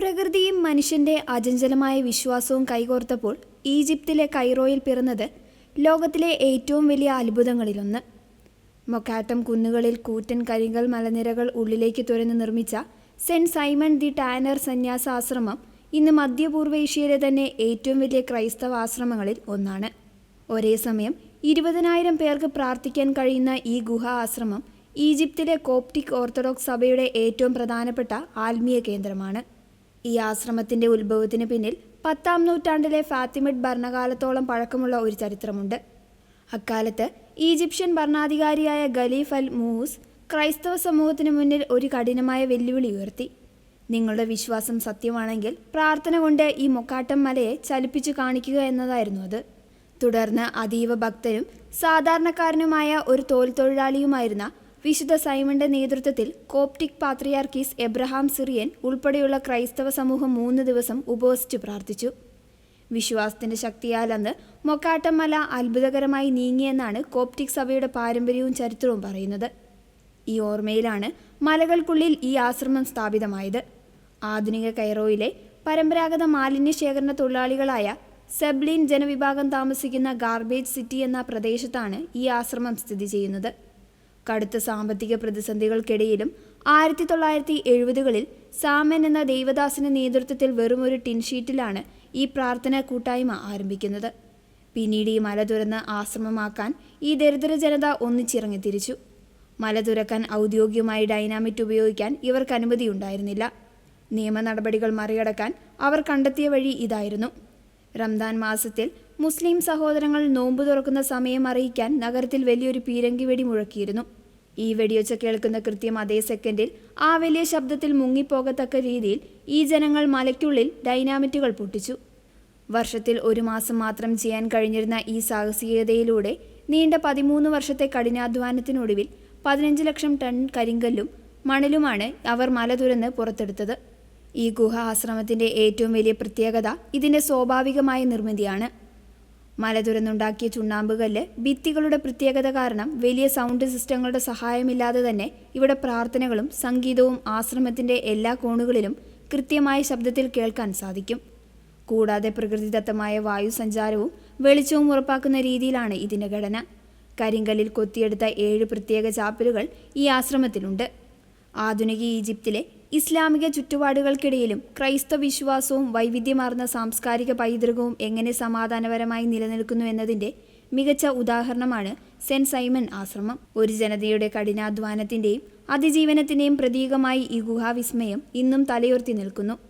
പ്രകൃതിയും മനുഷ്യന്റെ അചഞ്ചലമായ വിശ്വാസവും കൈകോർത്തപ്പോൾ ഈജിപ്തിലെ കൈറോയിൽ പിറന്നത് ലോകത്തിലെ ഏറ്റവും വലിയ അത്ഭുതങ്ങളിലൊന്ന്. മൊക്കാട്ടം കുന്നുകളിൽ കൂറ്റൻ കരിങ്കൽ മലനിരകൾ ഉള്ളിലേക്ക് തുരന്ന് നിർമ്മിച്ച സെന്റ് സൈമൺ ദി ടാനർ സന്യാസ ആശ്രമം ഇന്ന് മധ്യപൂർവ്വേഷ്യയിലെ തന്നെ ഏറ്റവും വലിയ ക്രൈസ്തവ ആശ്രമങ്ങളിൽ ഒന്നാണ്. ഒരേ സമയം 20,000 പേർക്ക് പ്രാർത്ഥിക്കാൻ കഴിയുന്ന ഈ ഗുഹാ ആശ്രമം ഈജിപ്തിലെ കോപ്റ്റിക് ഓർത്തഡോക്സ് സഭയുടെ ഏറ്റവും പ്രധാനപ്പെട്ട ആത്മീയ കേന്ദ്രമാണ്. ഈ ആശ്രമത്തിന്റെ ഉത്ഭവത്തിന് പിന്നിൽ 10-ാം നൂറ്റാണ്ടിലെ ഫാത്തിമിഡ് ഭരണകാലത്തോളം പഴക്കമുള്ള ഒരു ചരിത്രമുണ്ട്. അക്കാലത്ത് ഈജിപ്ഷ്യൻ ഭരണാധികാരിയായ ഖലീഫ് അൽ മൂസ് ക്രൈസ്തവ സമൂഹത്തിന് മുന്നിൽ ഒരു കഠിനമായ വെല്ലുവിളി ഉയർത്തി. നിങ്ങളുടെ വിശ്വാസം സത്യമാണെങ്കിൽ പ്രാർത്ഥന കൊണ്ട് ഈ മൊക്കാട്ടം മലയെ ചലിപ്പിച്ചു കാണിക്കുക എന്നതായിരുന്നു അത്. തുടർന്ന് അതീവ ഭക്തരും സാധാരണക്കാരനുമായ ഒരു തോൽ തൊഴിലാളിയുമായിരുന്ന വിശുദ്ധ സൈമന്റെ നേതൃത്വത്തിൽ കോപ്റ്റിക് പാത്രിയാർക്കീസ് എബ്രഹാം സിറിയൻ ഉൾപ്പെടെയുള്ള ക്രൈസ്തവ സമൂഹം 3 ദിവസം ഉപവസിച്ചു പ്രാർത്ഥിച്ചു. വിശ്വാസത്തിന്റെ ശക്തിയാൽ അന്ന് മൊക്കാട്ടം മല അത്ഭുതകരമായി നീങ്ങിയെന്നാണ് കോപ്റ്റിക് സഭയുടെ പാരമ്പര്യവും ചരിത്രവും പറയുന്നത്. ഈ ഓർമ്മയിലാണ് മലകൾക്കുള്ളിൽ ഈ ആശ്രമം സ്ഥാപിതമായത്. ആധുനിക കൈറോയിലെ പരമ്പരാഗത മാലിന്യ ശേഖരണ തൊഴിലാളികളായ സെബ്ലീൻ ജനവിഭാഗം താമസിക്കുന്ന ഗാർബേജ് സിറ്റി എന്ന പ്രദേശത്താണ് ഈ ആശ്രമം സ്ഥിതി ചെയ്യുന്നത്. കടുത്ത സാമ്പത്തിക പ്രതിസന്ധികൾക്കിടയിലും 1970-കളിൽ സാമൻ എന്ന ദൈവദാസന്റെ നേതൃത്വത്തിൽ വെറുമൊരു ടിൻഷീറ്റിലാണ് ഈ പ്രാർത്ഥനാ കൂട്ടായ്മ ആരംഭിക്കുന്നത്. പിന്നീട് ഈ മല തുറന്ന് ആശ്രമമാക്കാൻ ഈ ദരിദ്ര ജനത ഒന്നിച്ചിറങ്ങി തിരിച്ചു. മല തുറക്കാൻ ഔദ്യോഗികമായി ഡൈനാമിറ്റ് ഉപയോഗിക്കാൻ ഇവർക്ക് അനുമതിയുണ്ടായിരുന്നില്ല. നിയമ നടപടികൾ മറികടക്കാൻ അവർ കണ്ടെത്തിയ വഴി ഇതായിരുന്നു. റംദാൻ മാസത്തിൽ മുസ്ലിം സഹോദരങ്ങൾ നോമ്പ് തുറക്കുന്ന സമയം അറിയിക്കാൻ നഗരത്തിൽ വലിയൊരു പീരങ്കി വെടി മുഴക്കിയിരുന്നു. ഈ വെടിയൊച്ച കേൾക്കുന്ന കൃത്യം അതേ സെക്കൻഡിൽ ആ വലിയ ശബ്ദത്തിൽ മുങ്ങിപ്പോകത്തക്ക രീതിയിൽ ഈ ജനങ്ങൾ മലയ്ക്കുള്ളിൽ ഡൈനാമിറ്റുകൾ പൊട്ടിച്ചു. വർഷത്തിൽ 1 മാസം മാത്രം ചെയ്യാൻ കഴിഞ്ഞിരുന്ന ഈ സാഹസികതയിലൂടെ നീണ്ട 13 വർഷത്തെ കഠിനാധ്വാനത്തിനൊടുവിൽ 15 ലക്ഷം ടൺ കരിങ്കല്ലും മണലുമാണ് അവർ മല തുരന്ന് പുറത്തെടുത്തത്. ഈ ഗുഹാ ആശ്രമത്തിന്റെ ഏറ്റവും വലിയ പ്രത്യേകത ഇതിന്റെ സ്വാഭാവികമായ നിർമ്മിതിയാണ്. മല തുരന്നുണ്ടാക്കിയ ചുണ്ണാമ്പുകല്ല് ഭിത്തികളുടെ പ്രത്യേകത കാരണം വലിയ സൗണ്ട് സിസ്റ്റങ്ങളുടെ സഹായമില്ലാതെ തന്നെ ഇവിടെ പ്രാർത്ഥനകളും സംഗീതവും ആശ്രമത്തിന്റെ എല്ലാ കോണുകളിലും കൃത്യമായ ശബ്ദത്തിൽ കേൾക്കാൻ സാധിക്കും. കൂടാതെ പ്രകൃതിദത്തമായ വായു സഞ്ചാരവും വെളിച്ചവും ഉറപ്പാക്കുന്ന രീതിയിലാണ് ഇതിന്റെ ഘടന. കരിങ്കല്ലിൽ കൊത്തിയെടുത്ത 7 പ്രത്യേക ചാപ്പലുകൾ ഈ ആശ്രമത്തിലുണ്ട്. ആധുനിക ഈജിപ്തിലെ ഇസ്ലാമിക ചുറ്റുപാടുകൾക്കിടയിലും ക്രൈസ്തവ വിശ്വാസവും വൈവിധ്യമാർന്ന സാംസ്കാരിക പൈതൃകവും എങ്ങനെ സമാധാനപരമായി നിലനിൽക്കുന്നു എന്നതിൻ്റെ മികച്ച ഉദാഹരണമാണ് സെന്റ് സൈമൺ ആശ്രമം. ഒരു ജനതയുടെ കഠിനാധ്വാനത്തിൻ്റെയും അതിജീവനത്തിൻ്റെയും പ്രതീകമായി ഈ ഗുഹാവിസ്മയം ഇന്നും തലയുയർത്തി നിൽക്കുന്നു.